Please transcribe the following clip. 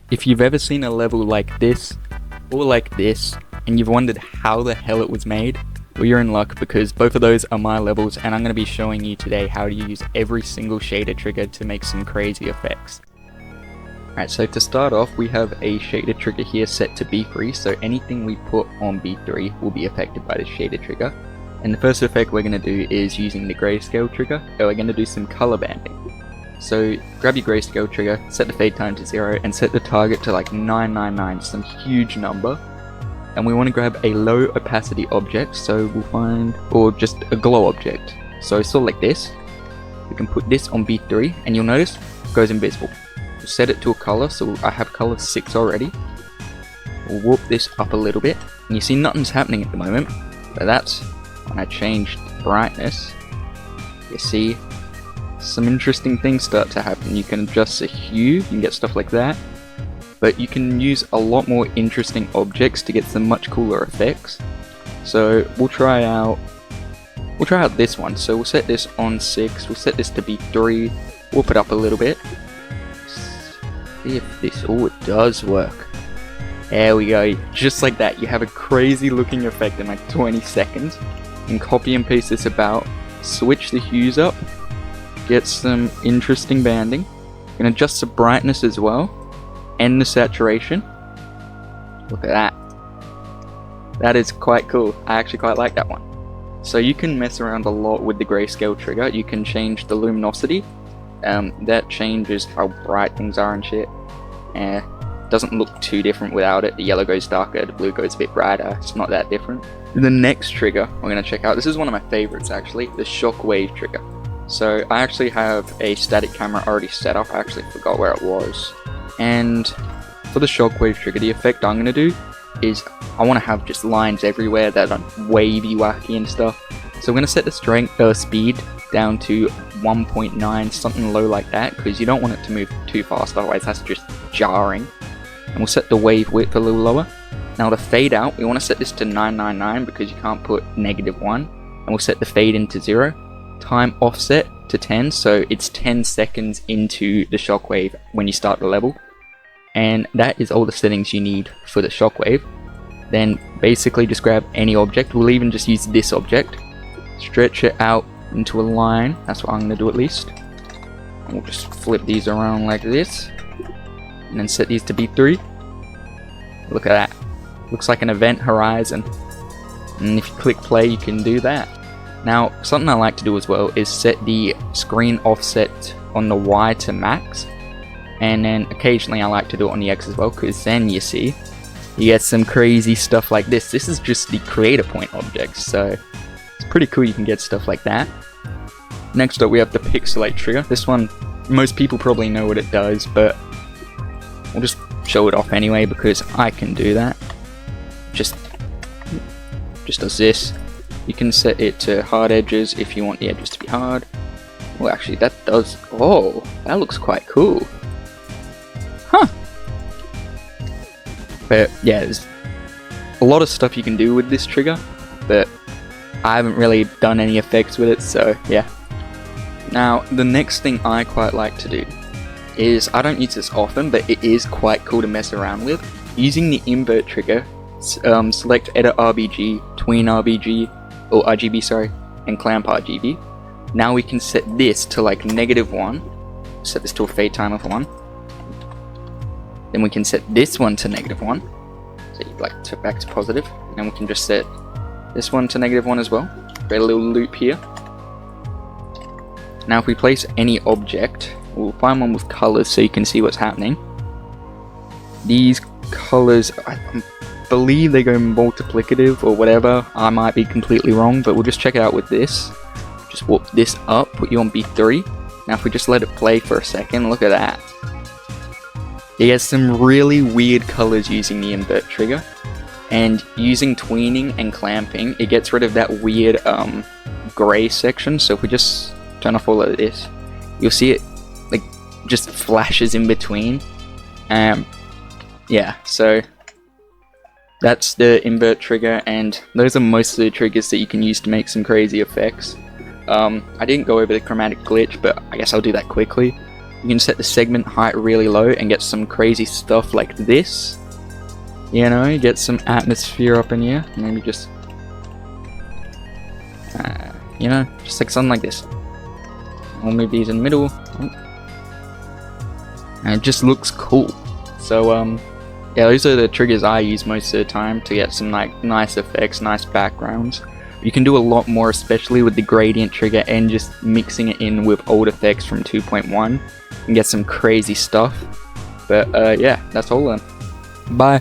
If you've ever seen a level like this, or like this, and you've wondered how the hell it was made, well, you're in luck because both of those are my levels, and I'm going to be showing you today how to use every single shader trigger to make some crazy effects. Alright, so to start off, we have a shader trigger here set to B3, so anything we put on B3 will be affected by the shader trigger. And the first effect we're going to do is using the Grayscale trigger, and we're going to do some color banding. So grab your Grayscale trigger, set the fade time to 0, and set the target to like 999, some huge number. And we want to grab a low opacity object, so we'll find, or just a glow object. So sort of like this. We can put this on B3, and you'll notice it goes invisible. We'll set it to a color, so I have color 6 already. We'll warp this up a little bit, and you see nothing's happening at the moment, but that's when I changed brightness. You see some interesting things start to happen. You can adjust the hue, you can get stuff like that, but you can use a lot more interesting objects to get some much cooler effects. So we'll try out this one. So we'll set this on 6, we'll set this to be 3, warp it up a little bit. See if this, oh, it does work. There we go, just like that. You have a crazy looking effect in like 20 seconds. And copy and paste this about, switch the hues up, get some interesting banding. You can adjust the brightness as well, and the saturation. Look at that. That is quite cool. I actually quite like that one. So you can mess around a lot with the Grayscale trigger. You can change the luminosity. That changes how bright things are and shit. Doesn't look too different without it. The yellow goes darker, the blue goes a bit brighter. It's not that different. The next trigger we're going to check out, this is one of my favorites actually, the shockwave trigger. So I actually have a static camera already set up. I actually forgot where it was. And for the shockwave trigger, the effect I'm going to do is I want to have just lines everywhere that are wavy, wacky and stuff. So I'm going to set the speed down to 1.9, something low like that, because you don't want it to move too fast, otherwise that's just jarring. And we'll set the wave width a little lower. Now the fade out, we want to set this to 999 because you can't put -1. And we'll set the fade into 0. Time offset to 10, so it's 10 seconds into the shockwave when you start the level. And that is all the settings you need for the shockwave. Then basically just grab any object. We'll even just use this object, stretch it out into a line. That's what I'm going to do at least. And we'll just flip these around like this, and then set these to B3. Look at that. Looks like an event horizon. And if you click play, you can do that. Now, something I like to do as well is set the screen offset on the Y to max. And then occasionally I like to do it on the X as well, because then you see, you get some crazy stuff like this. This is just the creator point object, so it's pretty cool you can get stuff like that. Next up we have the pixelate trigger. This one, most people probably know what it does, but we'll just show it off anyway because I can do that. Just does this. You can set it to hard edges if you want the edges to be hard. Well, actually that does, oh, that looks quite cool. Huh. But yeah, there's a lot of stuff you can do with this trigger, but I haven't really done any effects with it, so yeah. Now, the next thing I quite like to do is, I don't use this often, but it is quite cool to mess around with. Using the invert trigger, select edit RGB, tween RGB, or RGB, sorry, and clamp RGB. Now we can set this to like -1. Set this to a fade time of 1. Then we can set this one to -1. So you like to back to positive. And then we can just set this one to -1 as well. Create a little loop here. Now if we place any object, we'll find one with colors so you can see what's happening. These colors, I believe they go multiplicative or whatever. I might be completely wrong, but we'll just check it out with this. Just warp this up, put you on B3. Now if we just let it play for a second, look at that. It has some really weird colors using the invert trigger. And using tweening and clamping, it gets rid of that weird gray section. So if we just turn off all of this, you'll see it like just flashes in between. Yeah, so that's the invert trigger, and those are most of the triggers that you can use to make some crazy effects. I didn't go over the chromatic glitch, but I guess I'll do that quickly. You can set the segment height really low and get some crazy stuff like this. You know, get some atmosphere up in here. Maybe just, you know, just like something like this. I'll move these in the middle. And it just looks cool. So, yeah, those are the triggers I use most of the time to get some like nice effects, nice backgrounds. You can do a lot more, especially with the gradient trigger and just mixing it in with old effects from 2.1 and get some crazy stuff. But yeah, that's all then. Bye.